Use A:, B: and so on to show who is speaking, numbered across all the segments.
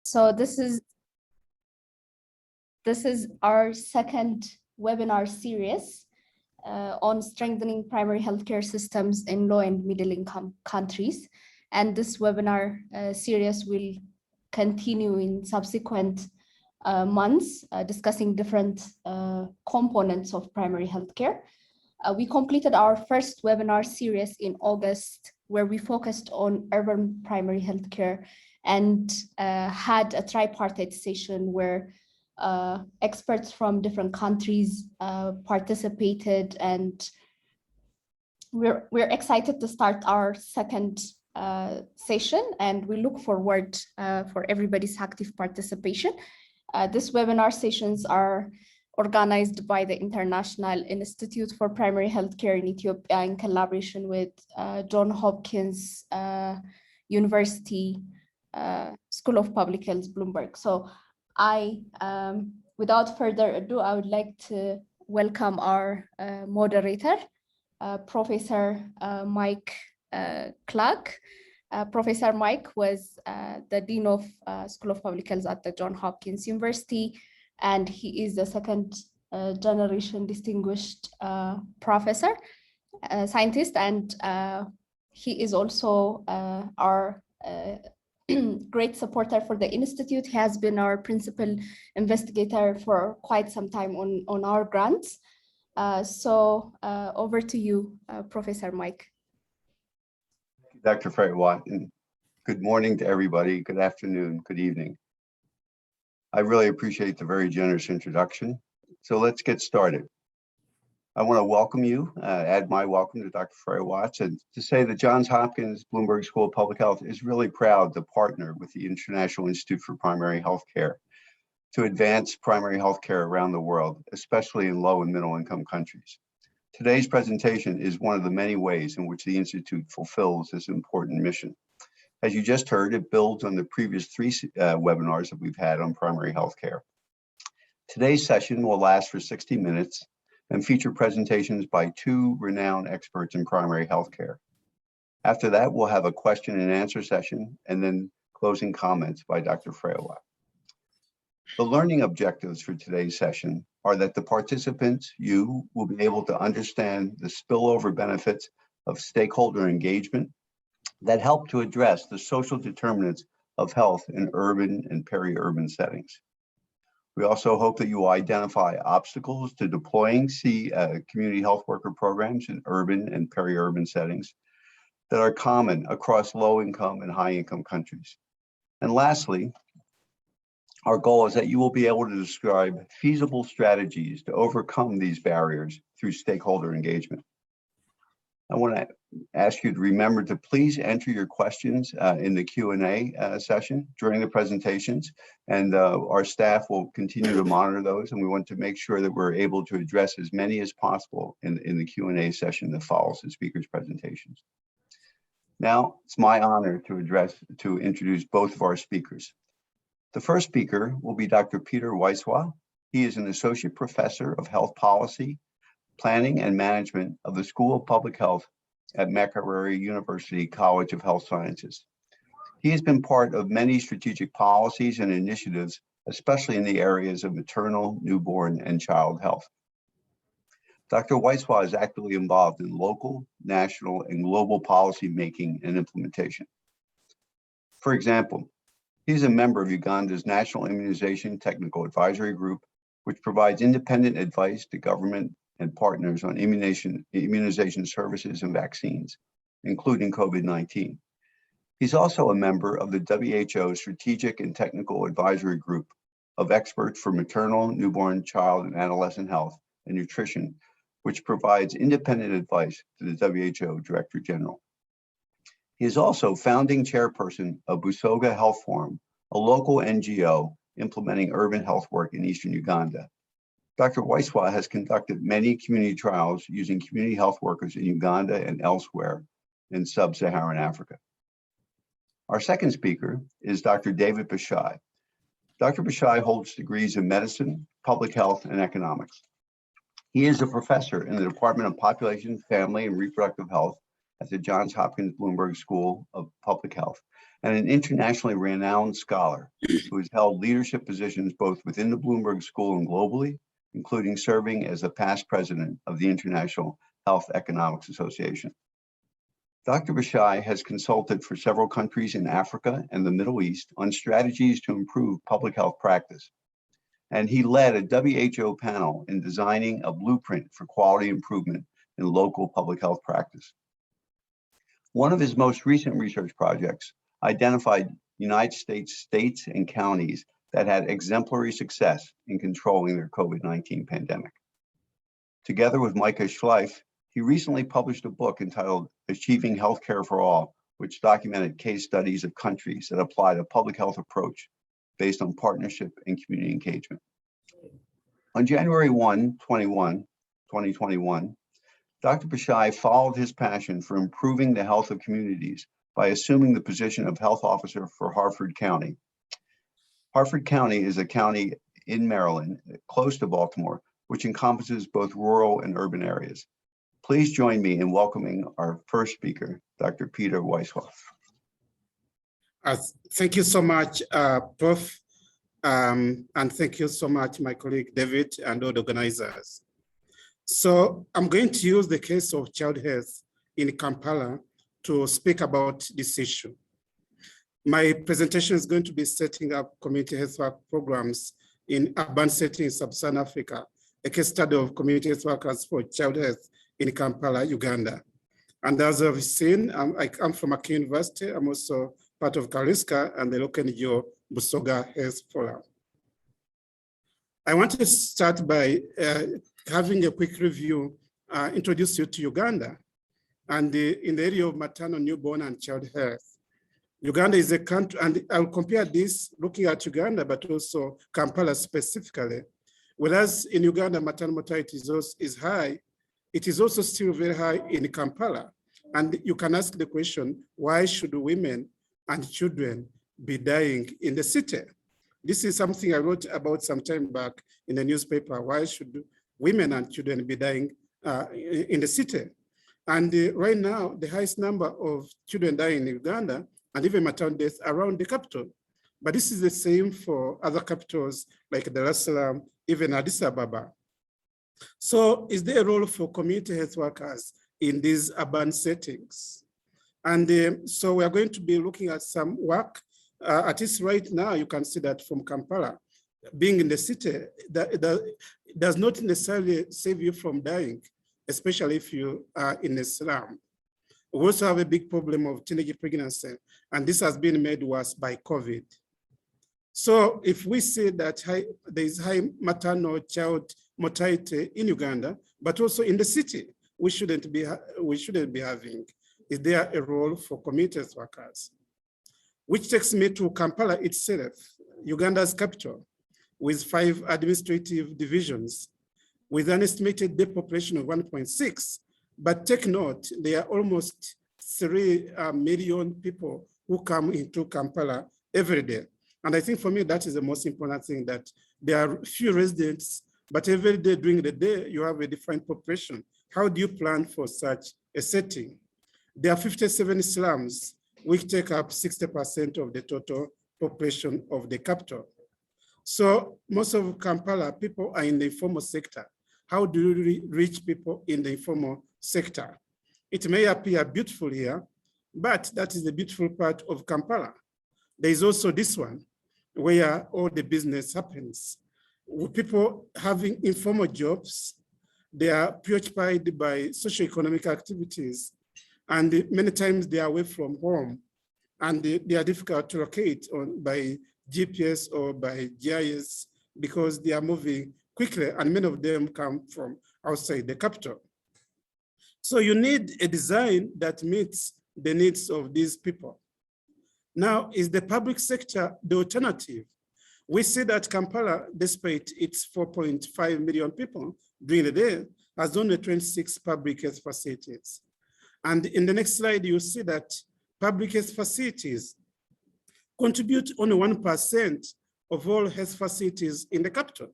A: So this is our second webinar series on strengthening primary healthcare systems in low and middle income countries. And this webinar series will continue in subsequent months, discussing different components of primary healthcare. We completed our first webinar series in August, where we focused on urban primary healthcare and had a tripartite session where experts from different countries participated, and we're excited to start our second session, and we look forward for everybody's active participation. These webinar sessions are organized by the International Institute for Primary Healthcare in Ethiopia in collaboration with Johns Hopkins University School of Public Health, Bloomberg. So without further ado, I would like to welcome our moderator, Professor Mike Clark. Professor Mike was the Dean of School of Public Health at the Johns Hopkins University, and he is the second generation distinguished professor, scientist, and he is also our great supporter for the Institute. He has been our principal investigator for quite some time on our grants. So over to you, Professor Mike.
B: Dr. Frey-Watt, and good morning to everybody. Good afternoon, good evening. I really appreciate the very generous introduction. So let's get started. I want to welcome you, add my welcome to Dr. Frey-Watt, and to say that Johns Hopkins Bloomberg School of Public Health is really proud to partner with the International Institute for Primary Healthcare to advance primary healthcare around the world, especially in low and middle income countries. Today's presentation is one of the many ways in which the Institute fulfills this important mission. As you just heard, it builds on the previous three webinars that we've had on primary healthcare. Today's session will last for 60 minutes and feature presentations by two renowned experts in primary healthcare. After that, we'll have a question and answer session and then closing comments by Dr. Frey-Watt. The learning objectives for today's session are that the participants, you, will be able to understand the spillover benefits of stakeholder engagement that help to address the social determinants of health in urban and peri-urban settings. We also hope that you will identify obstacles to deploying community health worker programs in urban and peri-urban settings that are common across low-income and high-income countries. And lastly, our goal is that you will be able to describe feasible strategies to overcome these barriers through stakeholder engagement. I want to ask you to remember to please enter your questions in the Q&A session during the presentations, and our staff will continue to monitor those, and we want to make sure that we're able to address as many as possible in the Q&A session that follows the speaker's presentations. Now, it's my honor to introduce both of our speakers. The first speaker will be Dr. Peter Wiswa. He is an associate professor of health policy, planning and management of the School of Public Health at Makerere University College of Health Sciences. He has been part of many strategic policies and initiatives, especially in the areas of maternal, newborn, and child health. Dr. Wiswa is actively involved in local, national, and global policy making and implementation. For example, he's a member of Uganda's National Immunization Technical Advisory Group, which provides independent advice to government and partners on immunization services and vaccines, including COVID-19. He's also a member of the WHO Strategic and Technical Advisory Group of experts for maternal, newborn, child, and adolescent health and nutrition, which provides independent advice to the WHO Director General. He is also founding chairperson of Busoga Health Forum, a local NGO implementing urban health work in Eastern Uganda. Dr. Wiswa has conducted many community trials using community health workers in Uganda and elsewhere in sub-Saharan Africa. Our second speaker is Dr. David Bashai. Dr. Bashai holds degrees in medicine, public health, and economics. He is a professor in the Department of Population, Family, and Reproductive Health at the Johns Hopkins Bloomberg School of Public Health and an internationally renowned scholar who has held leadership positions both within the Bloomberg School and globally, including serving as the past president of the International Health Economics Association. Dr. Bashai has consulted for several countries in Africa and the Middle East on strategies to improve public health practice. And he led a WHO panel in designing a blueprint for quality improvement in local public health practice. One of his most recent research projects identified United States states and counties that had exemplary success in controlling their COVID-19 pandemic. Together with Micah Schleif, he recently published a book entitled Achieving Healthcare for All, which documented case studies of countries that applied a public health approach based on partnership and community engagement. On January 1, 2021, Dr. Bashai followed his passion for improving the health of communities by assuming the position of health officer for Harford County. Harford County is a county in Maryland, close to Baltimore, which encompasses both rural and urban areas. Please join me in welcoming our first speaker, Dr. Peter Weishoff.
C: Thank you so much, Prof. And thank you so much, my colleague David and all the organizers. So I'm going to use the case of child health in Kampala to speak about this issue. My presentation is going to be setting up community health work programs in urban settings in Sub-Saharan Africa, a case study of community health workers for child health in Kampala, Uganda. And as I've seen, I come from Aki University. I'm also part of Kariska and the local NGO Busoga Health Forum. I want to start by having a quick review, introduce you to Uganda and in the area of maternal, newborn, and child health. Uganda is a country, and I'll compare this looking at Uganda, but also Kampala specifically. Whereas in Uganda, maternal mortality is high, it is also still very high in Kampala. And you can ask the question, why should women and children be dying in the city? This is something I wrote about some time back in the newspaper. Why should women and children be dying in the city? And right now, the highest number of children dying in Uganda and even maternal deaths around the capital. But this is the same for other capitals like Dar es Salaam, even Addis Ababa. So is there a role for community health workers in these urban settings? And so we are going to be looking at some work. At least right now, you can see that from Kampala, being in the city, that does not necessarily save you from dying, especially if you are in a slum. We also have a big problem of teenage pregnancy, and this has been made worse by COVID. So if we say that there is high maternal child mortality in Uganda, but also in the city, we shouldn't be having, is there a role for community health workers? Which takes me to Kampala itself, Uganda's capital, with 5 administrative divisions, with an estimated death population of 1.6. But take note, there are almost 3 million people who come into Kampala every day. And I think for me, that is the most important thing, that there are few residents, but every day during the day, you have a different population. How do you plan for such a setting? There are 57 slums, which take up 60% of the total population of the capital. So most of Kampala, people are in the informal sector. How do you reach people in the informal sector? It may appear beautiful here, but that is the beautiful part of Kampala. There is also this one, where all the business happens. With people having informal jobs, they are preoccupied by socioeconomic activities, and many times they are away from home, and they are difficult to locate by GPS or by GIS because they are moving quickly, and many of them come from outside the capital. So you need a design that meets the needs of these people. Now, is the public sector the alternative? We see that Kampala, despite its 4.5 million people during the day, has only 26 public health facilities. And in the next slide, you see that public health facilities contribute only 1% of all health facilities in the capital.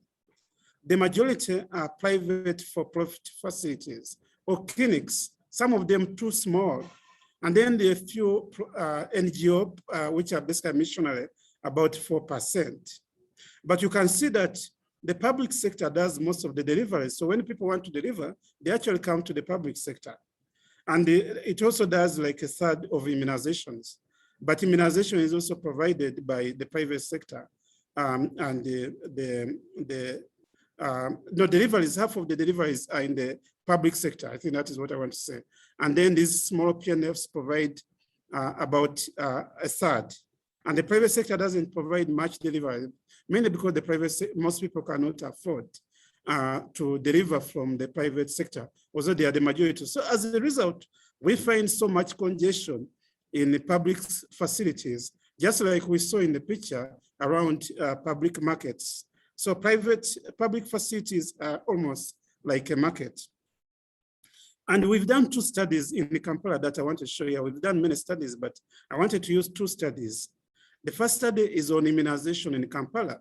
C: The majority are private for-profit facilities or clinics, some of them too small. And then the few NGO, which are basically missionary, about 4%. But you can see that the public sector does most of the deliveries. So when people want to deliver, they actually come to the public sector. And it also does like a third of immunizations. But immunization is also provided by the private sector. And deliveries, half of the deliveries are in the public sector. I think that is what I want to say. And then these small PNFs provide about a third. And the private sector doesn't provide much delivery, mainly because the most people cannot afford to deliver from the private sector, although they are the majority. So as a result, we find so much congestion in the public facilities, just like we saw in the picture around public markets. So public facilities are almost like a market. And we've done 2 studies in Kampala that I want to show you. We've done many studies, but I wanted to use 2 studies. The first study is on immunization in Kampala.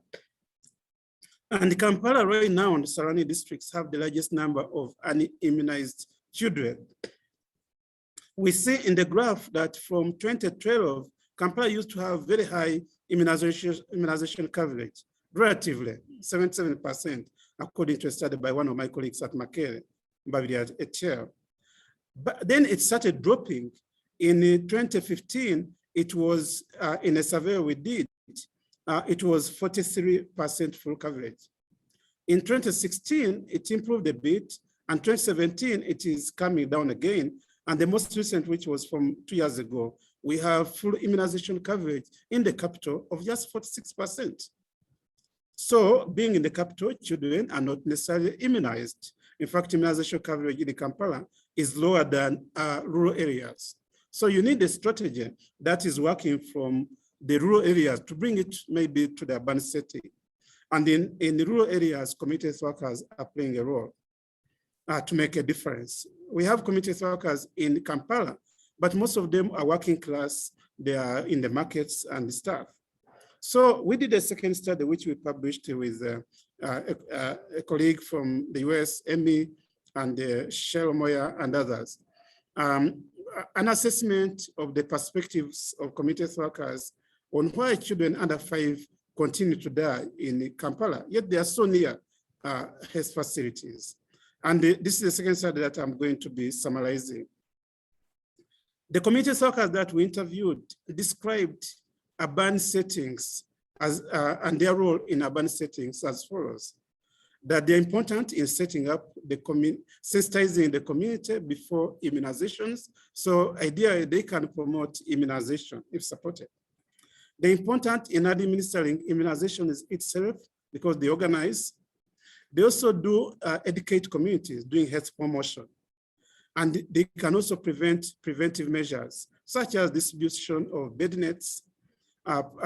C: And Kampala right now and the surrounding districts have the largest number of unimmunized children. We see in the graph that from 2012, Kampala used to have very high immunization coverage, relatively 77%, according to a study by one of my colleagues at Makere, Babiri et al. But then it started dropping. In 2015, it was in a survey we did, it was 43% full coverage. In 2016, it improved a bit, and 2017, it is coming down again. And the most recent, which was from 2 years ago, we have full immunization coverage in the capital of just 46%. So being in the capital, children are not necessarily immunized. In fact, immunization coverage in Kampala is lower than rural areas. So you need a strategy that is working from the rural areas to bring it maybe to the urban setting. And in the rural areas, community health workers are playing a role to make a difference. We have community health workers in Kampala, but most of them are working class. They are in the markets and stuff. So we did a second study, which we published with a colleague from the US, Emmy, and Cheryl Moya and others. An assessment of the perspectives of community health workers on why children under 5 continue to die in Kampala, yet they are so near health facilities. And this is the second study that I'm going to be summarizing. The community health workers that we interviewed described urban settings as, and their role in urban settings as follows: that they're important in setting up the sensitizing the community before immunizations. So ideally, they can promote immunization if supported. They're important in administering immunizations itself because they organize. They also do educate communities doing health promotion. And they can also prevent preventive measures, such as distribution of bed nets,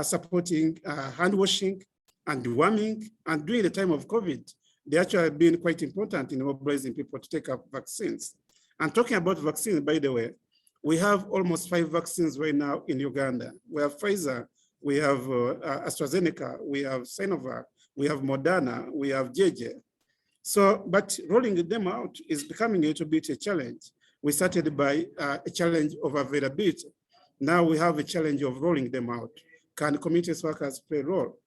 C: supporting hand washing and deworming. And during the time of COVID, they actually have been quite important in mobilizing people to take up vaccines. And talking about vaccines, by the way, we have almost 5 vaccines right now in Uganda. We have Pfizer, we have AstraZeneca, we have Sinovac, we have Moderna, we have JJ. So, but rolling them out is becoming a little bit a challenge. We started by a challenge of availability. Now we have a challenge of rolling them out. Can community workers play a role?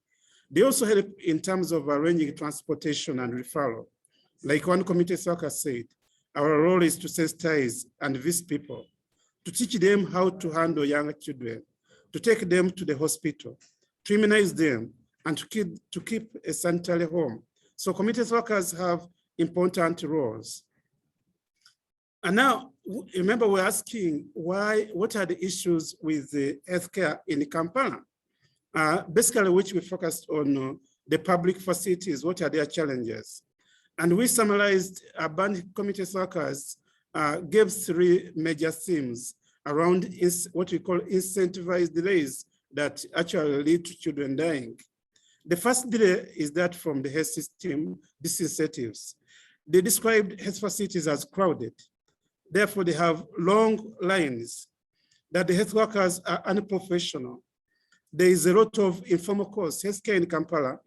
C: They also help in terms of arranging transportation and referral. Like one community worker said, our role is to sensitize and visit people, to teach them how to handle young children, to take them to the hospital, to immunize them, and to keep a sanitary home. So community workers have important roles. And now, remember we're asking what are the issues with the healthcare in Kampala? Basically, which we focused on the public facilities, what are their challenges? And we summarized urban community workers, gave 3 major themes around what we call incentivized delays that actually lead to children dying. The first delay is that from the health system disincentives. They described health facilities as crowded. Therefore, they have long lines, that the health workers are unprofessional. There is a lot of informal costs. Healthcare in Kampala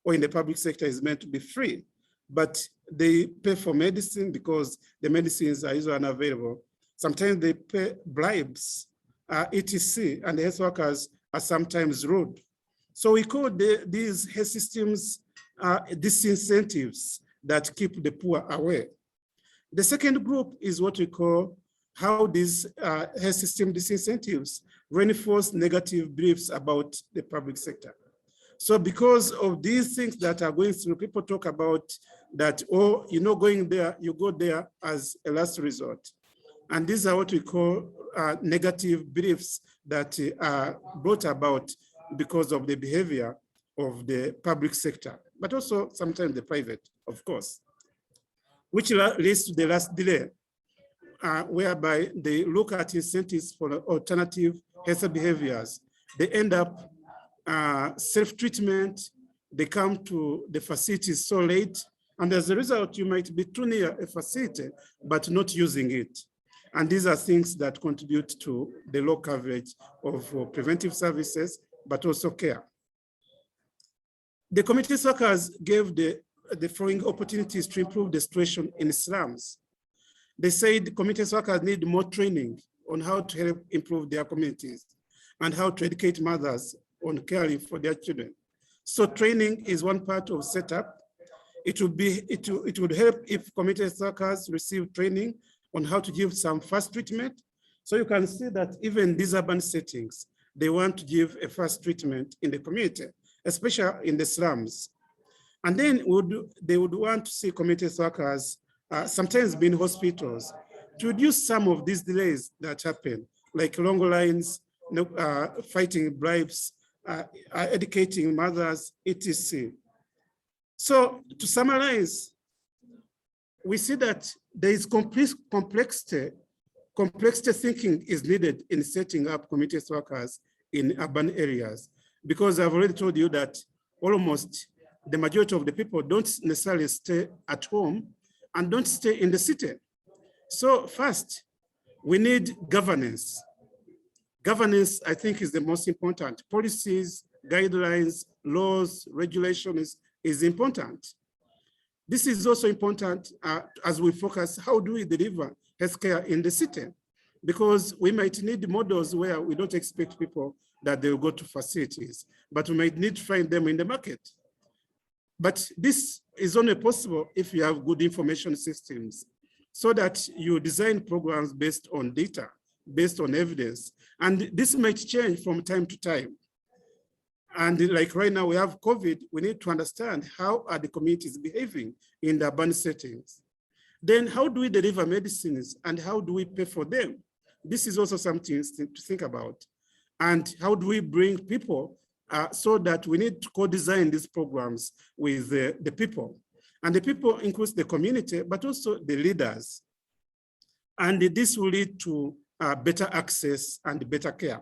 C: or in the public sector is meant to be free, but they pay for medicine because the medicines are usually unavailable. Sometimes they pay bribes, etc., and the health workers are sometimes rude. So we call these health systems disincentives that keep the poor away. The second group is what we call how these health system disincentives reinforce negative beliefs about the public sector. So because of these things that are going through, people talk about that, oh, you're not going there, you go there as a last resort. And these are what we call negative beliefs that are brought about because of the behavior of the public sector, but also sometimes the private, of course, which leads to the last delay, whereby they look at incentives for alternative health behaviors. They end up self-treatment, they come to the facilities so late, and as a result, you might be too near a facility, but not using it. And these are things that contribute to the low coverage of preventive services, but also care. The community workers gave the following opportunities to improve the situation in slums. They said community workers need more training on how to help improve their communities and how to educate mothers on caring for their children. So training is one part of setup. It would help if community workers receive training on how to give some first treatment. So you can see that even these urban settings, they want to give a first treatment in the community, especially in the slums. And then they would want to see community workers sometimes be in hospitals to reduce some of these delays that happen, like long lines, fighting bribes, educating mothers, etc. So to summarize, we see that there is complexity thinking is needed in setting up community workers in urban areas, because I've already told you that almost the majority of the people don't necessarily stay at home and don't stay in the city. So first, we need governance. Governance, I think, is the most important. Policies, guidelines, laws, regulations is important. This is also important as we focus, how do we deliver healthcare in the city? Because we might need models where we don't expect people that they'll go to facilities, but we might need to find them in the market. But this is only possible if you have good information systems, so that you design programs based on data, based on evidence. And this might change from time to time. And like right now we have COVID, we need to understand how are the communities behaving in the urban settings. Then how do we deliver medicines and how do we pay for them? This is also something to think about. And how do we bring people so that we need to co-design these programs with the people. And the people includes the community, but also the leaders. And this will lead to better access and better care.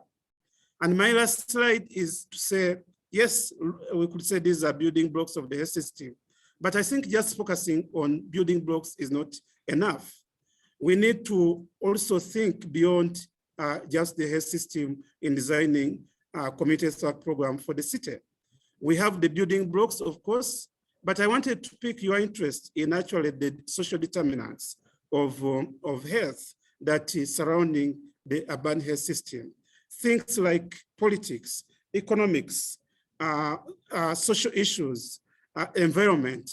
C: And my last slide is to say, yes, we could say these are building blocks of the health system, but I think just focusing on building blocks is not enough. We need to also think beyond just the health system in designing a community health program for the city. We have the building blocks, of course, but I wanted to pick your interest in actually the social determinants of health that is surrounding the urban health system. Things like politics, economics, social issues, environment,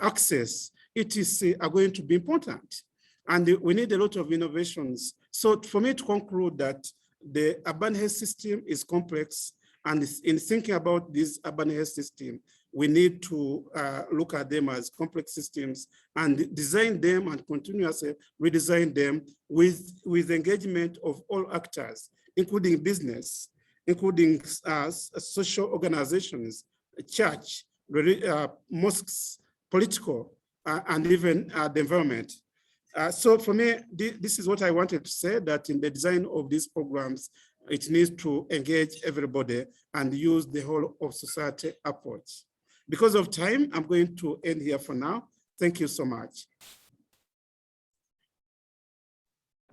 C: access, etc. are going to be important. And we need a lot of innovations. So for me to conclude that the urban health system is complex, and in thinking about this urban health system, we need to look at them as complex systems and design them and continuously redesign them with engagement of all actors, including business, including social organizations, church, mosques, political, and even the environment. So for me, this is what I wanted to say, that in the design of these programs, it needs to engage everybody and use the whole of society approach. Because of time, I'm going to end here for now. Thank you so much.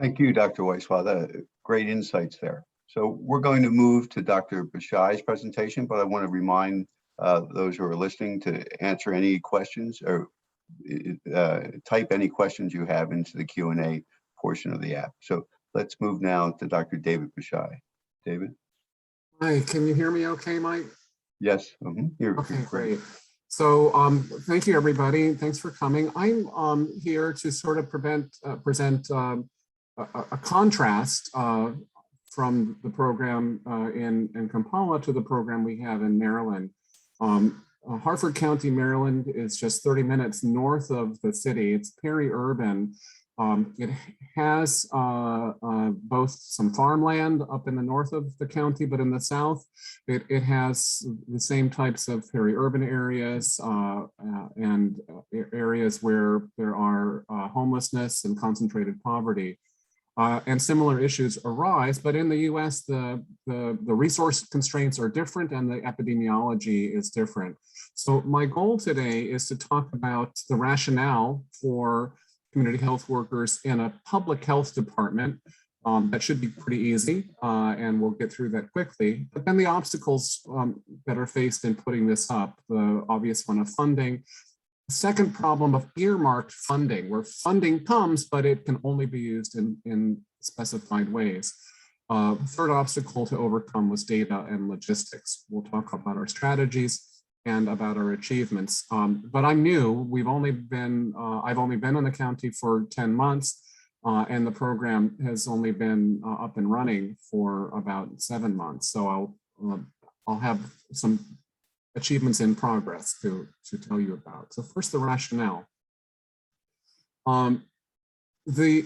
B: Thank you, Dr. Weisweiler. Great insights there. So we're going to move to Dr. Bashai's presentation, but I want to remind those who are listening to answer any questions or type any questions you have into the Q&A portion of the app. So let's move now to Dr. David Bashai. David?
D: Hi, can you hear me okay, Mike?
B: Yes. You're
D: Okay,
B: great.
D: great. So thank you, everybody. Thanks for coming. I'm here to sort of present a contrast from the program in Kampala to the program we have in Maryland. Harford County, Maryland is just 30 minutes north of the city. It's peri-urban. It has both some farmland up in the north of the county, but in the south, it has the same types of peri-urban areas and areas where there are homelessness and concentrated poverty. And similar issues arise, but in the US, the resource constraints are different and the epidemiology is different. So my goal today is to talk about the rationale for community health workers in a public health department. That should be pretty easy, and we'll get through that quickly. But then the obstacles that are faced in putting this up, the obvious one of funding. Second problem of earmarked funding, where funding comes, but it can only be used in specified ways. Third obstacle to overcome was data and logistics. We'll talk about our strategies and about our achievements. But I'm new. I've only been in the county for 10 months, and the program has only been up and running for about 7 months. So I'll have some achievements in progress to tell you about. So first, the rationale. The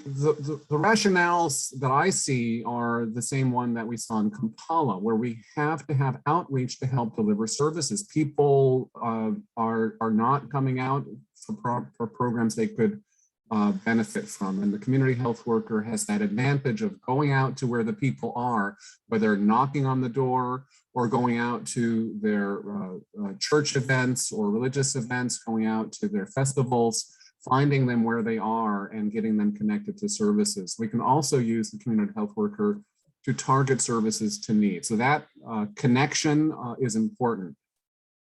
D: rationales that I see are the same one that we saw in Kampala, where we have to have outreach to help deliver services. People are not coming out for programs they could benefit from. And the community health worker has that advantage of going out to where the people are, whether knocking on the door or going out to their church events or religious events, going out to their festivals, finding them where they are and getting them connected to services. We can also use the community health worker to target services to need. So that connection is important.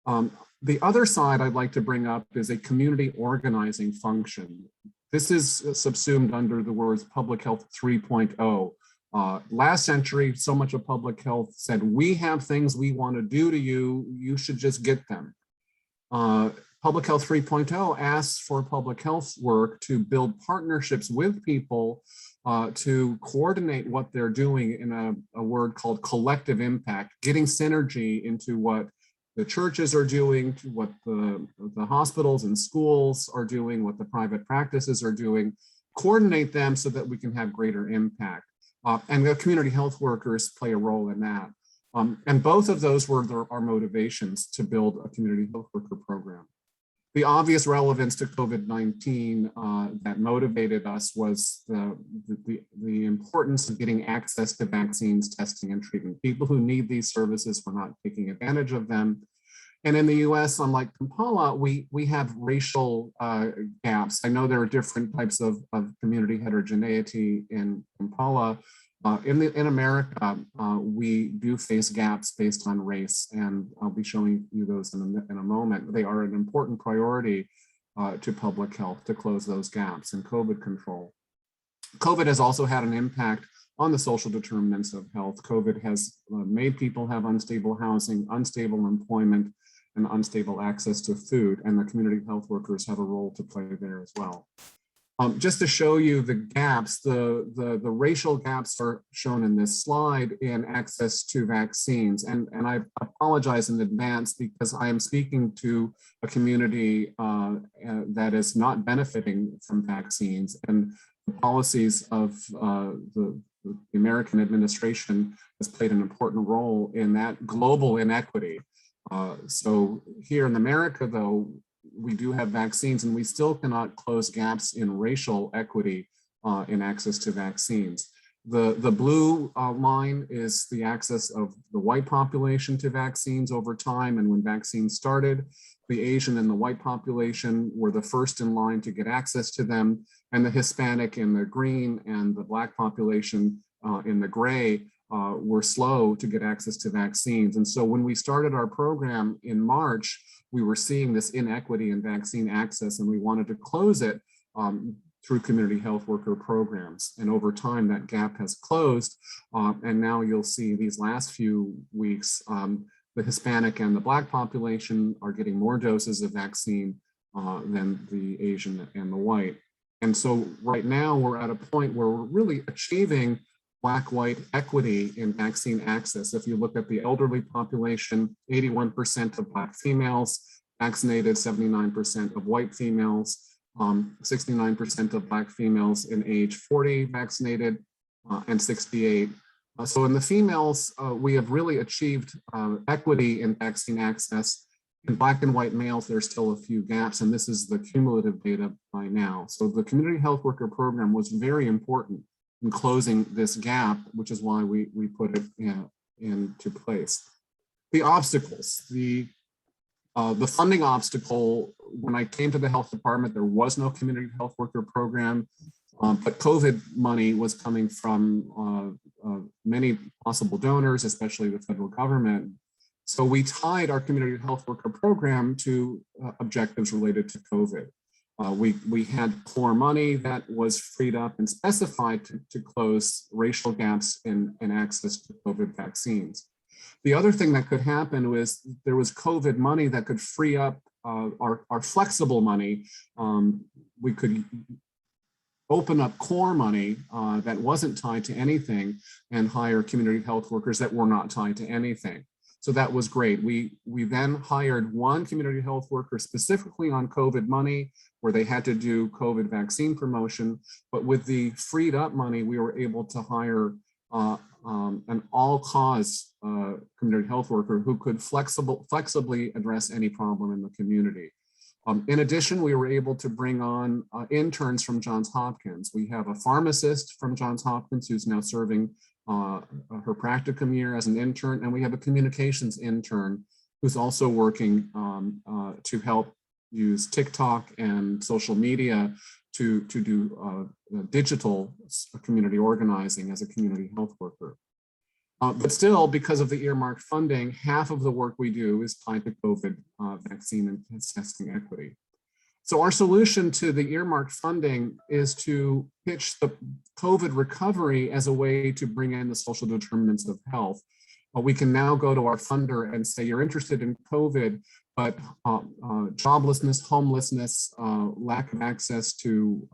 D: The other side I'd like to bring up is a community organizing function. This is subsumed under the words public health 3.0. Last century, so much of public health said, we have things we want to do to you, you should just get them. Public Health 3.0 asks for public health work to build partnerships with people to coordinate what they're doing in a word called collective impact, getting synergy into what the churches are doing, to what the hospitals and schools are doing, what the private practices are doing, coordinate them so that we can have greater impact. And the community health workers play a role in that. And both of those were our motivations to build a community health worker program. The obvious relevance to COVID-19 that motivated us was the importance of getting access to vaccines, testing, and treatment. People who need these services were not taking advantage of them. And in the US, unlike Kampala, we have racial gaps. I know there are different types of community heterogeneity in Kampala. In America, we do face gaps based on race, and I'll be showing you those in a moment. They are an important priority to public health to close those gaps in COVID control. COVID has also had an impact on the social determinants of health. COVID has made people have unstable housing, unstable employment, and unstable access to food, and the community health workers have a role to play there as well. Just to show you the gaps, the racial gaps are shown in this slide in access to vaccines. And I apologize in advance because I am speaking to a community that is not benefiting from vaccines, and the policies of the American administration has played an important role in that global inequity. So here in America, though, we do have vaccines and we still cannot close gaps in racial equity in access to vaccines. The blue line is the access of the white population to vaccines over time. And when vaccines started, the Asian and the white population were the first in line to get access to them. And the Hispanic in the green and the Black population in the gray were slow to get access to vaccines. And so when we started our program in March, we were seeing this inequity in vaccine access, and we wanted to close it through community health worker programs. And over time, that gap has closed. And now you'll see these last few weeks, the Hispanic and the Black population are getting more doses of vaccine than the Asian and the white. And so right now we're at a point where we're really achieving Black-white equity in vaccine access. If you look at the elderly population, 81% of Black females vaccinated, 79% of white females, 69% of Black females in age 40 vaccinated, and 68. So in the females, we have really achieved equity in vaccine access. In Black and white males, there's still a few gaps, and this is the cumulative data by now. So the community health worker program was very important in closing this gap, which is why we put it into place. The obstacles, the funding obstacle, when I came to the health department, there was no community health worker program, but COVID money was coming from many possible donors, especially the federal government. So we tied our community health worker program to objectives related to COVID. We had core money that was freed up and specified to close racial gaps in access to COVID vaccines. The other thing that could happen was there was COVID money that could free up our flexible money. We could open up core money that wasn't tied to anything and hire community health workers that were not tied to anything. So that was great. We then hired one community health worker specifically on COVID money where they had to do COVID vaccine promotion. But with the freed up money, we were able to hire an all-cause community health worker who could flexibly address any problem in the community. In addition, we were able to bring on interns from Johns Hopkins. We have a pharmacist from Johns Hopkins who's now serving her practicum year as an intern, and we have a communications intern who's also working to help use TikTok and social media to do digital community organizing as a community health worker. But still, because of the earmarked funding, half of the work we do is tied to COVID vaccine and testing equity. So our solution to the earmarked funding is to pitch the COVID recovery as a way to bring in the social determinants of health. We can now go to our funder and say, you're interested in COVID, but joblessness, homelessness, lack of access to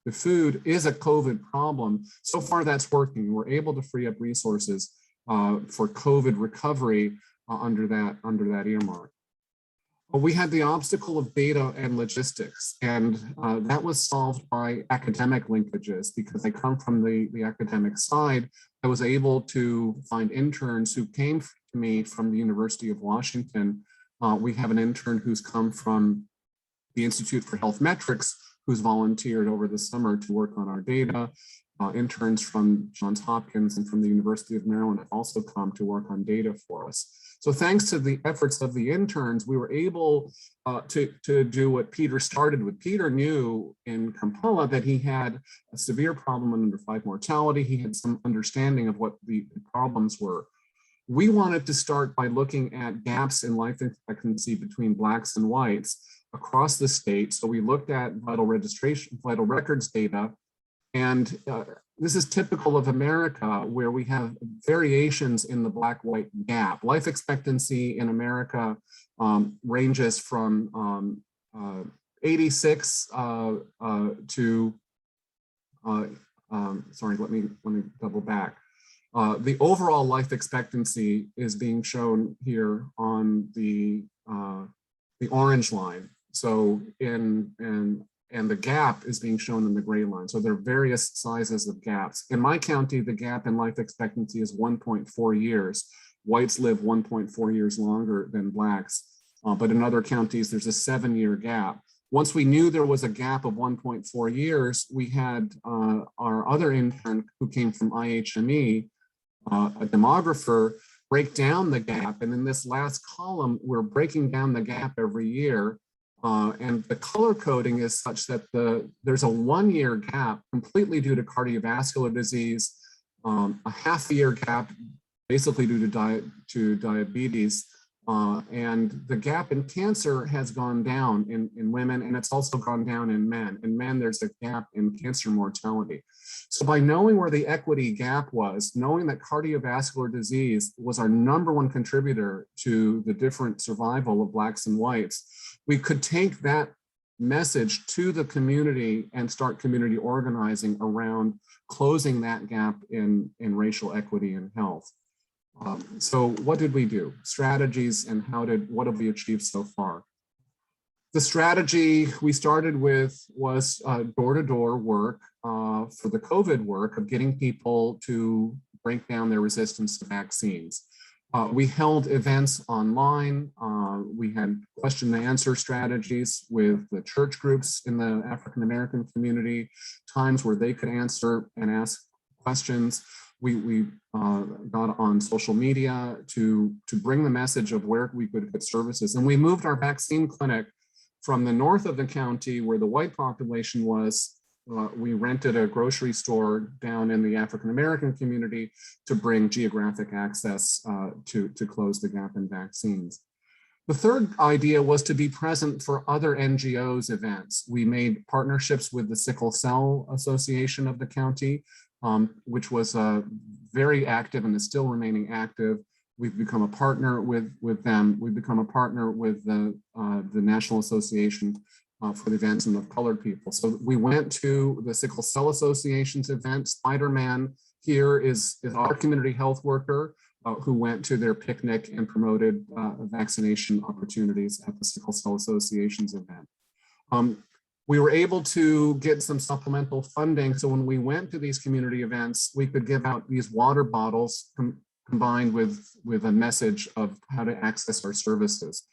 D: the food is a COVID problem. So far that's working. We're able to free up resources for COVID recovery under that earmark. We had the obstacle of data and logistics, and that was solved by academic linkages. Because I come from the academic side, I was able to find interns who came to me from the University of Washington. We have an intern who's come from the Institute for Health Metrics, who's volunteered over the summer to work on our data. Interns from Johns Hopkins and from the University of Maryland have also come to work on data for us. So thanks to the efforts of the interns, we were able to do what Peter started with. Peter knew in Kampala that he had a severe problem under 5 mortality. He had some understanding of what the problems were. We wanted to start by looking at gaps in life expectancy between Blacks and whites across the state. So we looked at vital records data. And this is typical of America, where we have variations in the Black-white gap. Life expectancy in America ranges from 86 to, sorry, let me double back. The overall life expectancy is being shown here on the orange line. So and the gap is being shown in the gray line. So there are various sizes of gaps. In my county, the gap in life expectancy is 1.4 years. Whites live 1.4 years longer than Blacks, but in other counties, there's a 7-year gap. Once we knew there was a gap of 1.4 years, we had our other intern who came from IHME, a demographer, break down the gap. And in this last column, we're breaking down the gap every year. And the color coding is such that there's a 1-year gap completely due to cardiovascular disease, a half-year gap basically due to diabetes, And the gap in cancer has gone down in women, and it's also gone down in men. In men, there's a gap in cancer mortality. So by knowing where the equity gap was, knowing that cardiovascular disease was our #1 contributor to the different survival of Blacks and whites, we could take that message to the community and start community organizing around closing that gap in racial equity and health. So what did we do? Strategies, and what have we achieved so far? The strategy we started with was door-to-door work for the COVID work of getting people to break down their resistance to vaccines. We held events online. We had question and answer strategies with the church groups in the African American community, times where they could answer and ask questions. We got on social media to bring the message of where we could get services. And we moved our vaccine clinic from the north of the county where the white population was. We rented a grocery store down in the African American community to bring geographic access to close the gap in vaccines. The third idea was to be present for other NGOs events. We made partnerships with the Sickle Cell Association of the county, which was very active and is still remaining active. We've become a partner with them. We've become a partner with the National Association for the Advancement of Colored People. So we went to the Sickle Cell Association's event. Spider-Man here is our community health worker who went to their picnic and promoted vaccination opportunities at the Sickle Cell Association's event. We were able to get some supplemental funding. So when we went to these community events, we could give out these water bottles combined with a message of how to access our services.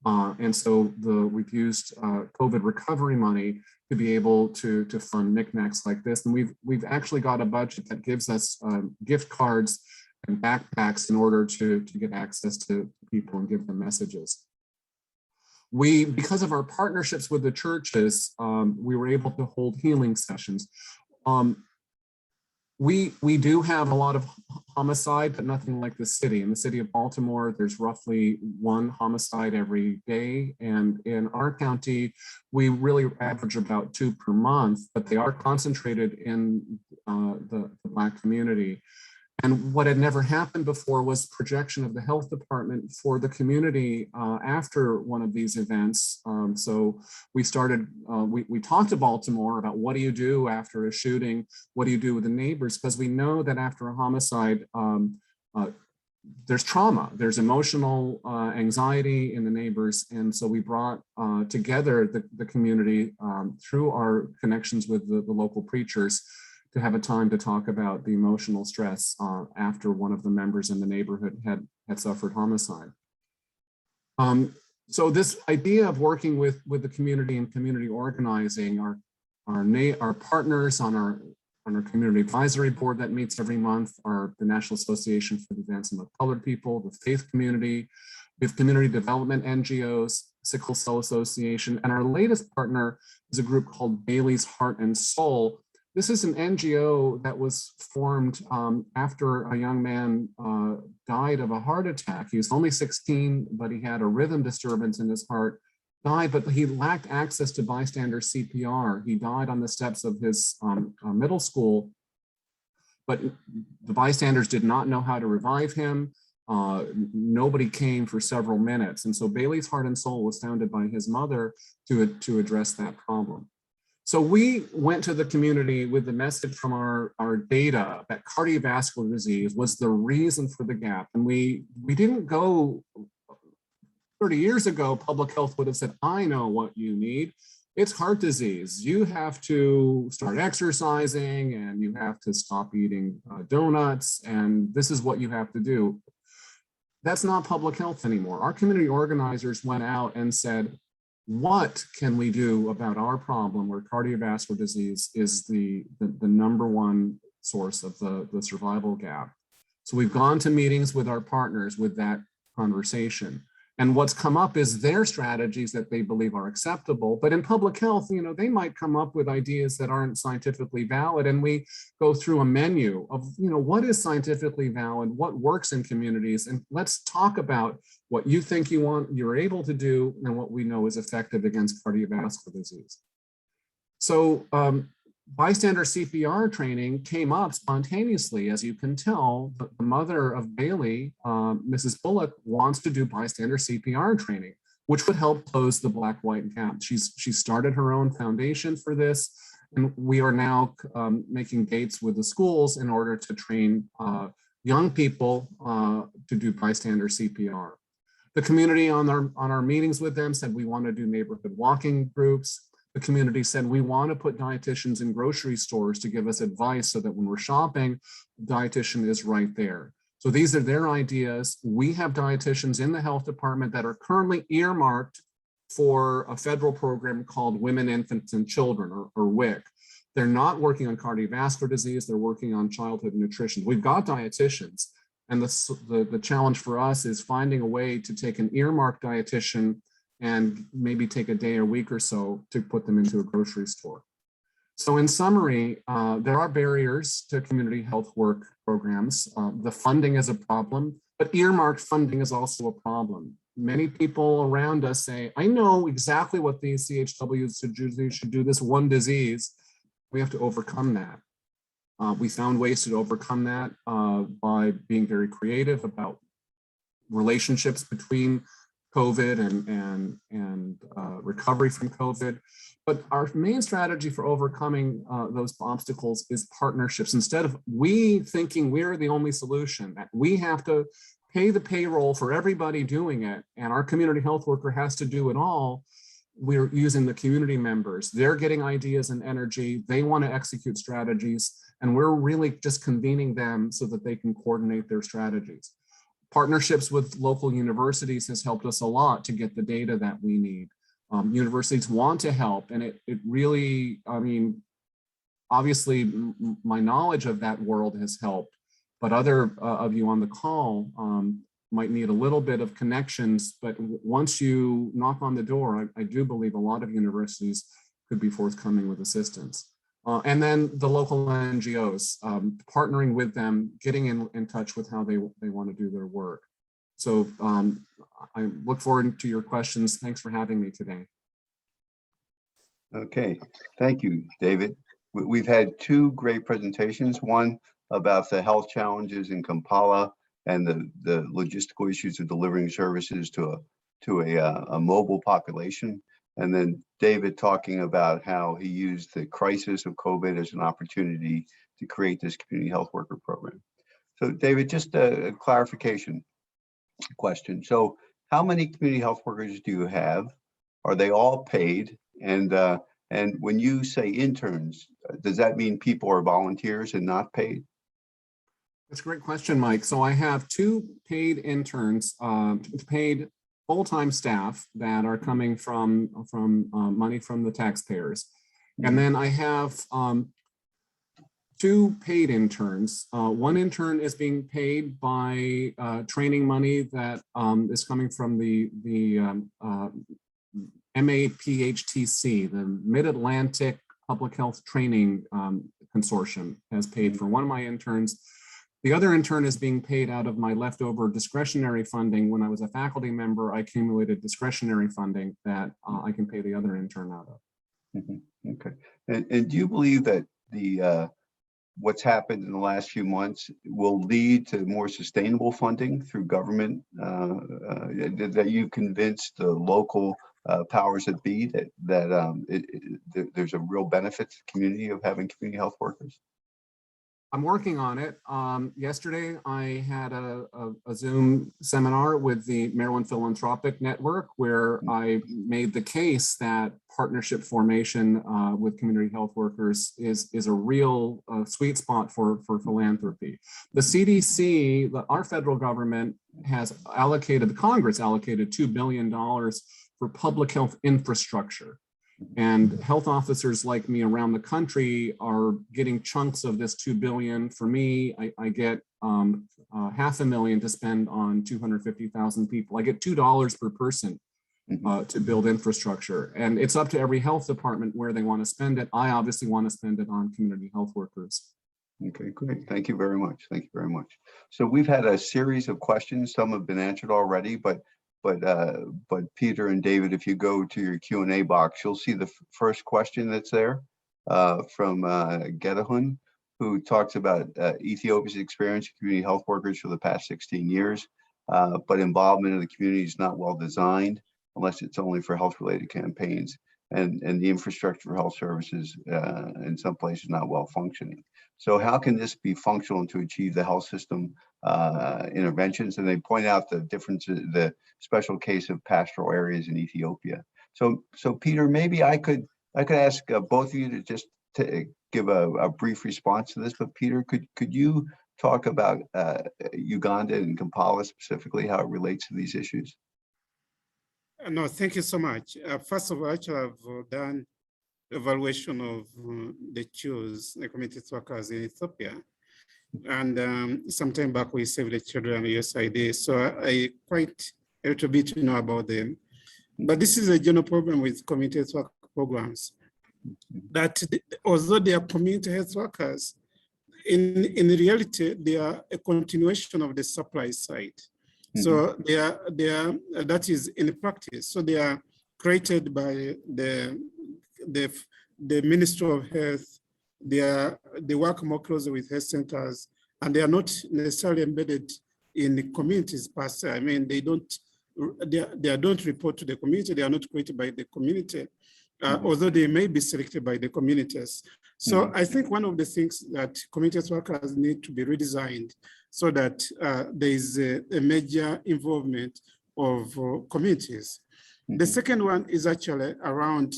D: And so we've used COVID recovery money to be able to fund knickknacks like this. And we've actually got a budget that gives us gift cards and backpacks in order to get access to people and give them messages. Because of our partnerships with the churches, we were able to hold healing sessions. We do have a lot of homicide, but nothing like the city. In the city of Baltimore, there's roughly 1 homicide every day. And in our county, we really average about 2 per month, but they are concentrated in the Black community. And what had never happened before was projection of the health department for the community after one of these events. So we started, we talked to Baltimore about what do you do after a shooting? What do you do with the neighbors? Because we know that after a homicide, there's trauma, there's emotional anxiety in the neighbors. And so we brought together the community through our connections with the local preachers to have a time to talk about the emotional stress after one of the members in the neighborhood had suffered homicide. So this idea of working with the community and community organizing, our partners on our community advisory board that meets every month are the National Association for the Advancement of Colored People, the faith community, we have community development NGOs, Sickle Cell Association, and our latest partner is a group called Bailey's Heart and Soul. This is an NGO that was formed after a young man died of a heart attack. He was only 16, but he had a rhythm disturbance in his heart, died, but he lacked access to bystander CPR. He died on the steps of his middle school, but the bystanders did not know how to revive him. Nobody came for several minutes. And so Bailey's Heart and Soul was founded by his mother to address that problem. So we went to the community with the message from our data that cardiovascular disease was the reason for the gap. And we didn't go 30 years ago, public health would have said, I know what you need. It's heart disease. You have to start exercising and you have to stop eating donuts. And this is what you have to do. That's not public health anymore. Our community organizers went out and said, what can we do about our problem where cardiovascular disease is the #1 source of the survival gap? So we've gone to meetings with our partners with that conversation. And what's come up is their strategies that they believe are acceptable. But in public health, they might come up with ideas that aren't scientifically valid. And we go through a menu of, what is scientifically valid, what works in communities, and let's talk about what you think you're able to do, and what we know is effective against cardiovascular disease. So bystander CPR training came up spontaneously. As you can tell, the mother of Bailey, Mrs. Bullock, wants to do bystander CPR training, which would help close the black, white gap. She started her own foundation for this, and we are now making dates with the schools in order to train young people to do bystander CPR. The community on our meetings with them said we want to do neighborhood walking groups. The community said we want to put dietitians in grocery stores to give us advice so that when we're shopping, the dietitian is right there. So these are their ideas. We have dietitians in the health department that are currently earmarked for a federal program called Women, Infants, and Children, or WIC. They're not working on cardiovascular disease, they're working on childhood nutrition. We've got dietitians, and the challenge for us is finding a way to take an earmarked dietitian and maybe take a day or week or so to put them into a grocery store. So in summary, there are barriers to community health work programs. The funding is a problem, but earmarked funding is also a problem. Many people around us say, I know exactly what these CHWs should do this one disease. We have to overcome that. We found ways to overcome that by being very creative about relationships between COVID and recovery from COVID. But our main strategy for overcoming those obstacles is partnerships. Instead of we thinking we're the only solution, that we have to pay the payroll for everybody doing it, and our community health worker has to do it all, we're using the community members. They're getting ideas and energy. They want to execute strategies, and we're really just convening them so that they can coordinate their strategies. Partnerships with local universities has helped us a lot to get the data that we need. Universities want to help, and it really, obviously my knowledge of that world has helped, but other of you on the call might need a little bit of connections, but once you knock on the door, I do believe a lot of universities could be forthcoming with assistance. And then the local NGOs, partnering with them, getting in touch with how they want to do their work. So I look forward to your questions. Thanks for having me today.
B: Okay, thank you, David. We've had two great presentations, one about the health challenges in Kampala and the logistical issues of delivering services to a mobile population. And then David talking about how he used the crisis of COVID as an opportunity to create this community health worker program. So David, just a clarification question. So how many community health workers do you have? Are they all paid? And when you say interns, does that mean people are volunteers and not paid?
D: That's a great question, Mike. So I have two paid interns, paid full-time staff that are coming from money from the taxpayers. And then I have two paid interns. One intern is being paid by training money that is coming from the MAPHTC, the Mid-Atlantic Public Health Training Consortium, has paid for one of my interns. The other intern is being paid out of my leftover discretionary funding. When I was a faculty member, I accumulated discretionary funding that I can pay the other intern out of.
B: Mm-hmm. Okay. And do you believe that what's happened in the last few months will lead to more sustainable funding through government, that you convinced the local powers that be that there's a real benefit to the community of having community health workers?
D: I'm working on it. Yesterday, I had a Zoom seminar with the Maryland Philanthropic Network, where I made the case that partnership formation with community health workers is a real sweet spot for philanthropy. The CDC, our federal government has allocated, the Congress allocated $2 billion for public health infrastructure. And health officers like me around the country are getting chunks of this 2 billion. For me, I get $500,000 to spend on 250,000 people. I get $2 per person to build infrastructure. And it's up to every health department where they want to spend it. I obviously want to spend it on community health workers.
B: Okay, great. Thank you very much. Thank you very much. So we've had a series of questions. Some have been answered already, but Peter and David, if you go to your Q&A box, you'll see the first question that's there from Gedahun, who talks about Ethiopia's experience with community health workers for the past 16 years, but involvement in the community is not well designed unless it's only for health-related campaigns, and the infrastructure for health services in some places not well functioning. So how can this be functional to achieve the health system interventions? And they point out the differences, the special case of pastoral areas in Ethiopia. So Peter, maybe I could ask both of you to just give a brief response to this. But Peter, could you talk about Uganda and Kampala specifically, how it relates to these issues?
C: No, thank you so much. First of all, actually, I've done evaluation of the CHWs, the community workers in Ethiopia. And some time back, we saved the children USAID. So I quite a little bit to know about them. But this is a general problem with community health work programs, that although they are community health workers, in reality, they are a continuation of the supply side. So they are that is in practice. So they are created by the Ministry of Health. They work more closely with health centers, and they are not necessarily embedded in the communities per se. I mean, they don't report to the community. They are not created by the community, although they may be selected by the communities. So I think one of the things that community workers need to be redesigned so that there is a major involvement of communities. The second one is actually around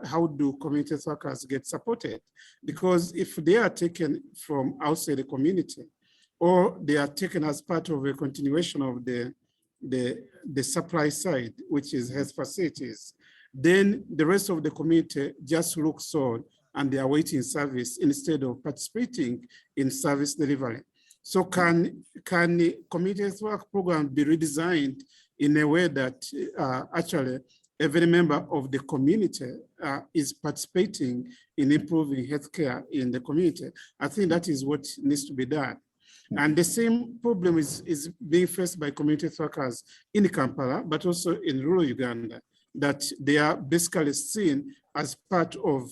C: how do community workers get supported? Because if they are taken from outside the community, or they are taken as part of a continuation of the supply side, which is health facilities, then the rest of the community just looks on and they are waiting service instead of participating in service delivery. So can the community health work program be redesigned in a way that actually every member of the community is participating in improving healthcare in the community? I think that is what needs to be done. And the same problem is being faced by community workers in Kampala, but also in rural Uganda, that they are basically seen as part of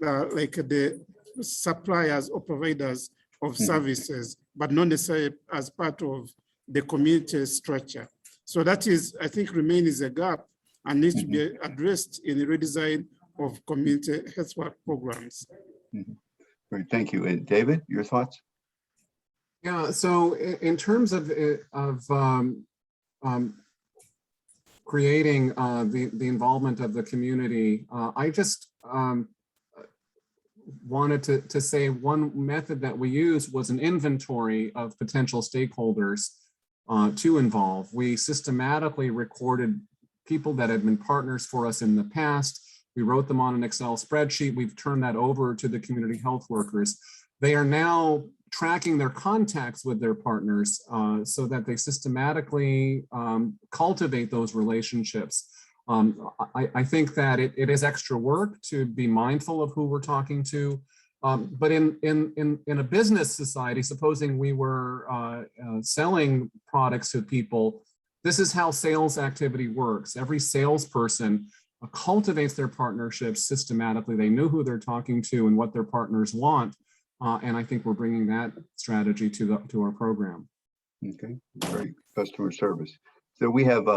C: like the suppliers or providers of services, but not necessarily as part of the community structure. So that is, I think, remains a gap and needs to be addressed in the redesign of community health work programs.
B: Great, thank you. And David, your thoughts?
D: Yeah, so in terms of creating the involvement of the community, I just wanted to say one method that we used was an inventory of potential stakeholders to involve. We systematically recorded people that had been partners for us in the past. We wrote them on an Excel spreadsheet. We've turned that over to the community health workers. They are now tracking their contacts with their partners so that they systematically cultivate those relationships. I think that it is extra work to be mindful of who we're talking to, but in a business society, supposing we were selling products to people, this is how sales activity works. Every salesperson cultivates their partnerships systematically. They know who they're talking to and what their partners want. And I think we're bringing that strategy to our program.
B: Okay, great. Customer service. So we have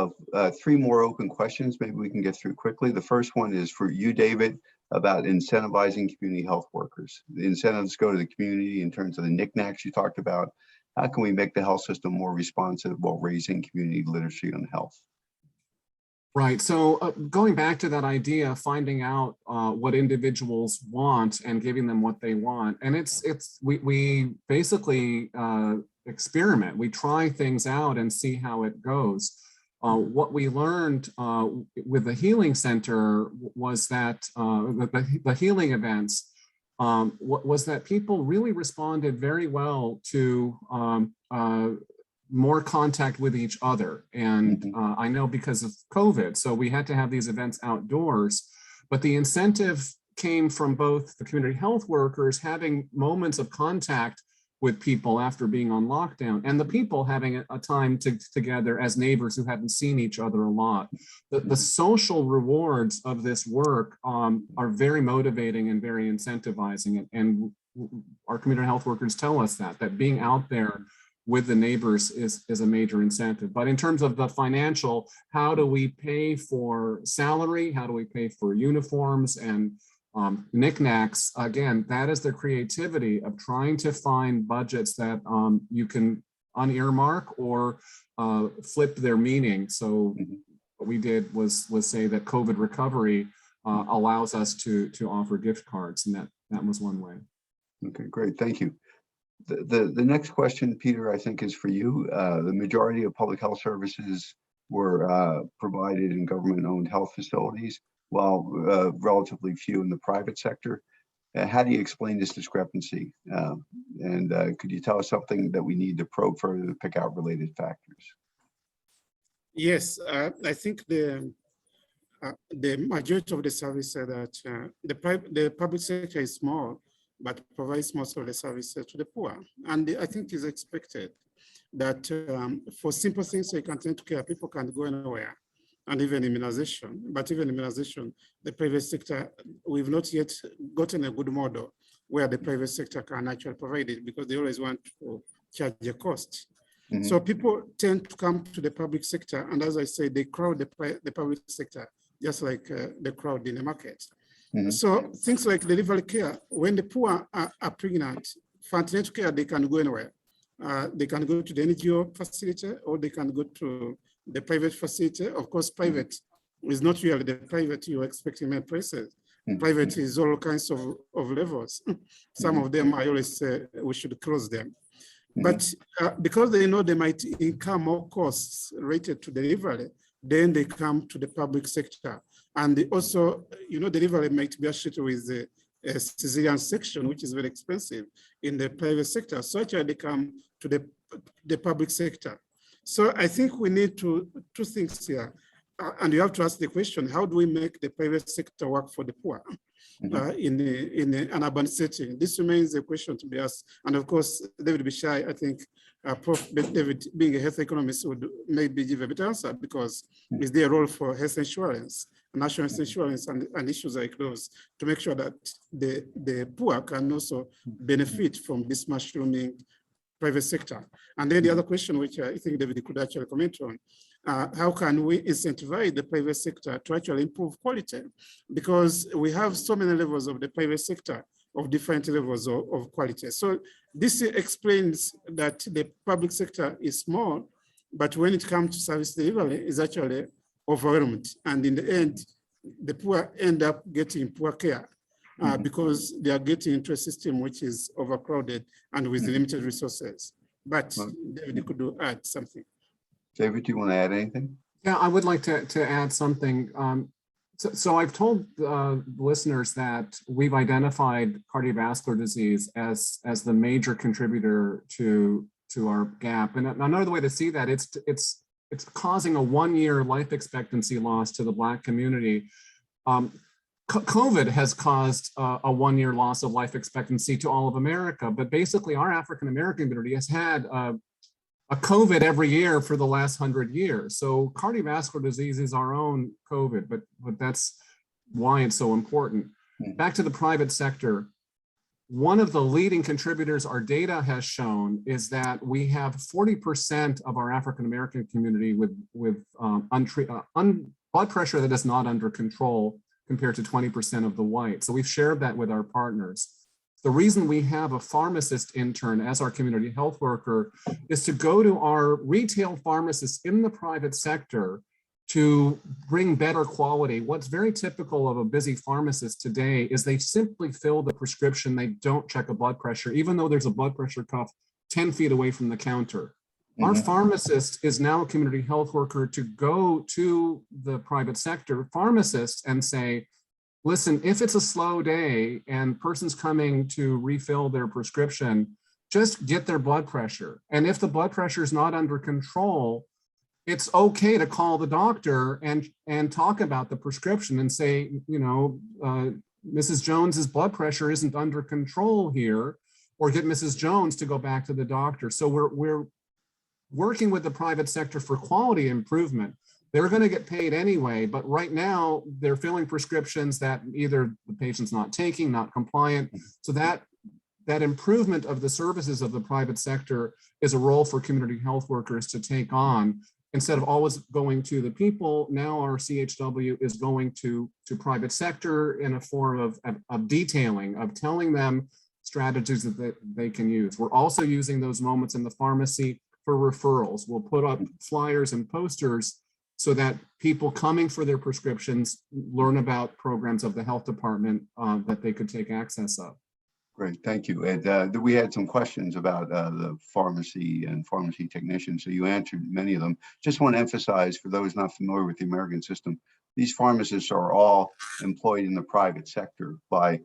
B: 3 more open questions. Maybe we can get through quickly. The first one is for you, David, about incentivizing community health workers. The incentives go to the community in terms of the knickknacks you talked about. How can we make the health system more responsive while raising community literacy on health?
D: Right. So going back to that idea, finding out what individuals want and giving them what they want, and we basically experiment. We try things out and see how it goes. What we learned with the healing center was that the healing events was that people really responded very well to more contact with each other. And I know because of COVID, so we had to have these events outdoors, but the incentive came from both the community health workers having moments of contact with people after being on lockdown, and the people having a time together as neighbors who hadn't seen each other a lot. The social rewards of this work are very motivating and very incentivizing, and our community health workers tell us that being out there with the neighbors is a major incentive. But in terms of the financial, how do we pay for salary? How do we pay for uniforms and knickknacks? Again, that is the creativity of trying to find budgets that you can unearmark or flip their meaning. So what we did was say that COVID recovery allows us to offer gift cards, and that was one way.
B: Okay, great, thank you. The next question, Peter, I think is for you. The majority of public health services were provided in government-owned health facilities, while relatively few in the private sector. How do you explain this discrepancy? And could you tell us something that we need to probe further to pick out related factors?
C: Yes, I think the majority of the services that the public sector is small, but provides most of the services to the poor. And I think it's expected that for simple things like content care, people can go anywhere, and even immunization. But even immunization, the private sector, we've not yet gotten a good model where the private sector can actually provide it, because they always want to charge a cost. So people tend to come to the public sector, and as I say, they crowd the public sector, just like the crowd in the market. So things like delivery care, when the poor are pregnant, for antenatal care, they can go anywhere. They can go to the NGO facility, or they can go to the private facility. Of course, private is not really the private you're expecting many places. Private is all kinds of levels. Some of them, I always say we should close them. But because they know they might incur more costs related to delivery, then they come to the public sector. And they also, delivery might be associated with a cesarean section, which is very expensive in the private sector. So actually they come to the public sector. So I think we need two things here. And you have to ask the question, how do we make the private sector work for the poor in an urban setting? This remains a question to be asked. And of course, David Bishai, I think Prof. David, being a health economist, would maybe give a better answer, because it's their role for health insurance, national health insurance, and issues like those, to make sure that the poor can also benefit from this mushrooming private sector. And then the other question, which I think David could actually comment on, how can we incentivize the private sector to actually improve quality? Because we have so many levels of the private sector of different levels of quality. So this explains that the public sector is small, but when it comes to service delivery, it's actually overwhelmed. And in the end, the poor end up getting poor care because they are getting into a system which is overcrowded and with limited resources. But David could add something.
B: David, do you want to add anything?
D: Yeah, I would like to add something. So I've told listeners that we've identified cardiovascular disease as the major contributor to our gap. And another way to see that, it's causing a 1-year life expectancy loss to the Black community. COVID has caused a 1-year loss of life expectancy to all of America, but basically our African-American community has had a COVID every year for the last 100 years. So cardiovascular disease is our own COVID, but that's why it's so important. Back to the private sector, one of the leading contributors our data has shown is that we have 40% of our African-American community with blood pressure that is not under control, compared to 20% of the white. So we've shared that with our partners. The reason we have a pharmacist intern as our community health worker is to go to our retail pharmacists in the private sector to bring better quality. What's very typical of a busy pharmacist today is they simply fill the prescription. They don't check a blood pressure, even though there's a blood pressure cuff 10 feet away from the counter. Our
B: Mhm.
D: pharmacist is now a community health worker to go to the private sector pharmacist and say, listen, if it's a slow day and person's coming to refill their prescription, just get their blood pressure. And if the blood pressure is not under control, it's okay to call the doctor and talk about the prescription and say, you know, Mrs. Jones's blood pressure isn't under control here, or get Mrs. Jones to go back to the doctor. So we're working with the private sector for quality improvement. They're going to get paid anyway, but right now they're filling prescriptions that either the patient's not taking, not compliant. So that improvement of the services of the private sector is a role for community health workers to take on. Instead of always going to the people, now our CHW is going to private sector in a form of detailing, of telling them strategies that they can use. We're also using those moments in the pharmacy for referrals. We'll put up flyers and posters so that people coming for their prescriptions learn about programs of the health department that they could take access of.
B: Great, thank you. And we had some questions about the pharmacy and pharmacy technicians, so you answered many of them. Just want to emphasize for those not familiar with the American system, these pharmacists are all employed in the private sector by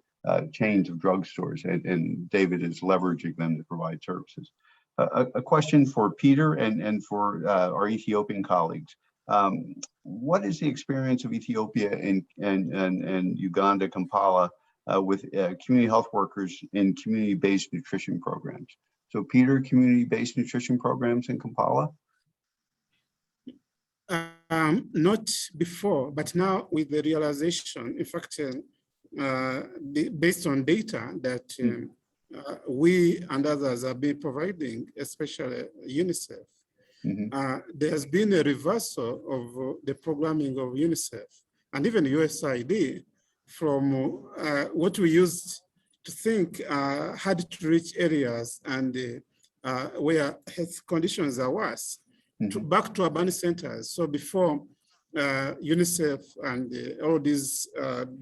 B: chains of drugstores, and David is leveraging them to provide services. A question for Peter and for our Ethiopian colleagues. What is the experience of Ethiopia and Uganda, Kampala, with community health workers in community-based nutrition programs? So Peter, community-based nutrition programs in Kampala?
C: Not before, but now with the realization, in fact, based on data that we and others have been providing, especially UNICEF, there has been a reversal of the programming of UNICEF and even USAID from what we used to think hard to reach areas and where health conditions are worse, back to urban centers. So before UNICEF and all these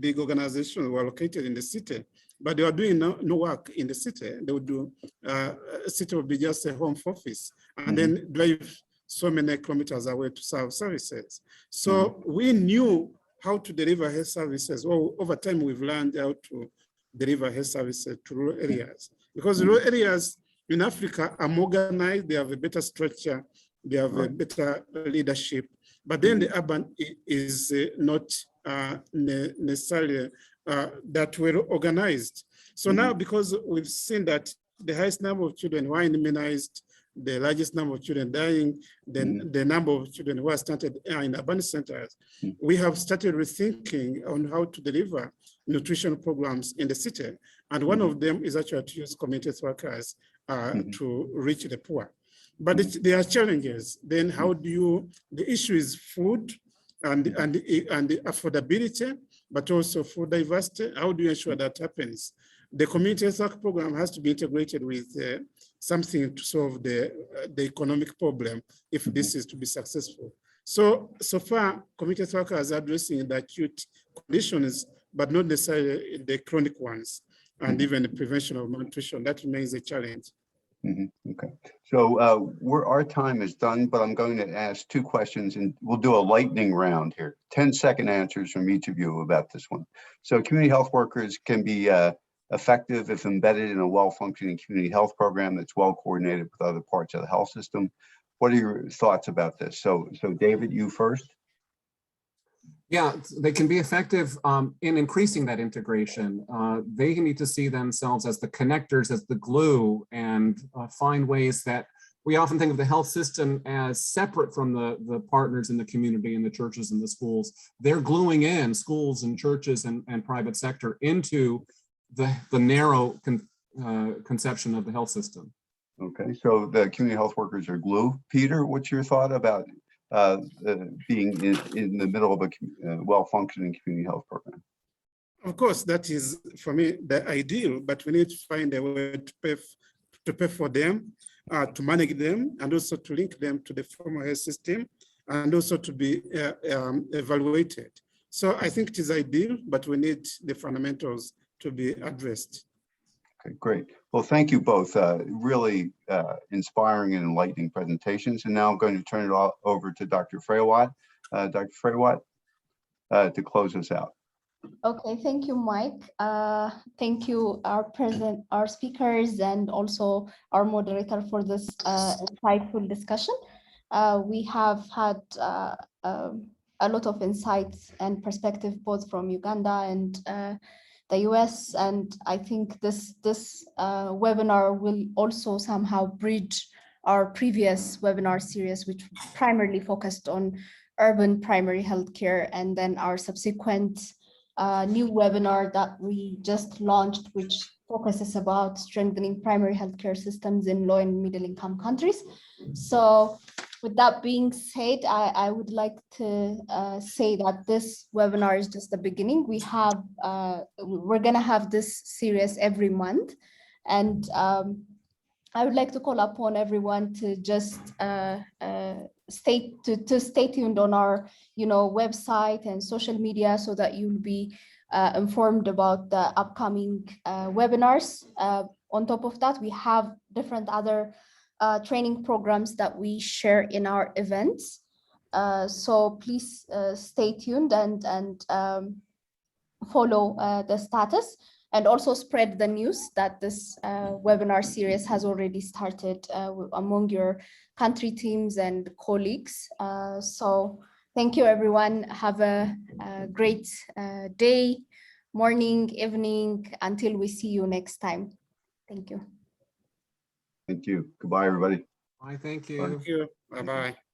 C: big organizations were located in the city, but they were doing no work in the city. They would do, a city would be just a home office and then drive so many kilometers away to serve services. So we knew how to deliver health services. Well, over time, we've learned how to deliver health services to rural areas, because rural areas in Africa are more organized, they have a better structure, they have a better leadership, but then the urban is not necessarily that well organized. So now, because we've seen that the highest number of children who are immunized, the largest number of children dying, then the number of children who are started in urban centers, we have started rethinking on how to deliver nutrition programs in the city. And one of them is actually to use community workers to reach the poor. But there are challenges. Then how do you, the issue is food and the affordability, but also food diversity. How do you ensure that happens? The community health program has to be integrated with something to solve the economic problem if this is to be successful. So far, community health workers are addressing the acute conditions, but not necessarily the chronic ones, and even the prevention of malnutrition. That remains a challenge.
B: Okay, so our time is done, but I'm going to ask two questions and we'll do a lightning round here. 10-second answers from each of you about this one. So community health workers can be effective if embedded in a well-functioning community health program that's well coordinated with other parts of the health system. What are your thoughts about this? So David, you first.
D: Yeah, they can be effective in increasing that integration. They need to see themselves as the connectors, as the glue, and find ways that we often think of the health system as separate from the partners in the community and the churches and the schools. They're gluing in schools and churches and private sector into the narrow conception of the health system. Okay,
B: so the community health workers are glue. Peter, what's your thought about being in the middle of a well-functioning community health program?
C: Of course, that is, for me, the ideal, but we need to find a way to pay for them, to manage them, and also to link them to the formal health system, and also to be evaluated. So I think it is ideal, but we need the fundamentals to be addressed.
B: Okay, great. Well, thank you both. Really inspiring and enlightening presentations. And now I'm going to turn it all over to Dr. Frewat. Dr. Frewat, to close us out.
A: Okay, thank you, Mike. Thank you, our speakers, and also our moderator for this insightful discussion. We have had a lot of insights and perspective both from Uganda and the US, and I think this webinar will also somehow bridge our previous webinar series, which primarily focused on urban primary healthcare, and then our subsequent new webinar that we just launched, which focuses about strengthening primary healthcare systems in low and middle income countries. So with that being said, I would like to say that this webinar is just the beginning. We're gonna have this series every month, and I would like to call upon everyone to just stay tuned on our website and social media, so that you'll be informed about the upcoming webinars. On top of that, we have different other training programs that we share in our events. So please stay tuned and follow the status, and also spread the news that this webinar series has already started among your country teams and colleagues. So thank you, everyone. Have a great day, morning, evening, until we see you next time. Thank you.
B: Thank you. Goodbye, everybody.
D: I thank you.
C: Thank you. Bye-bye.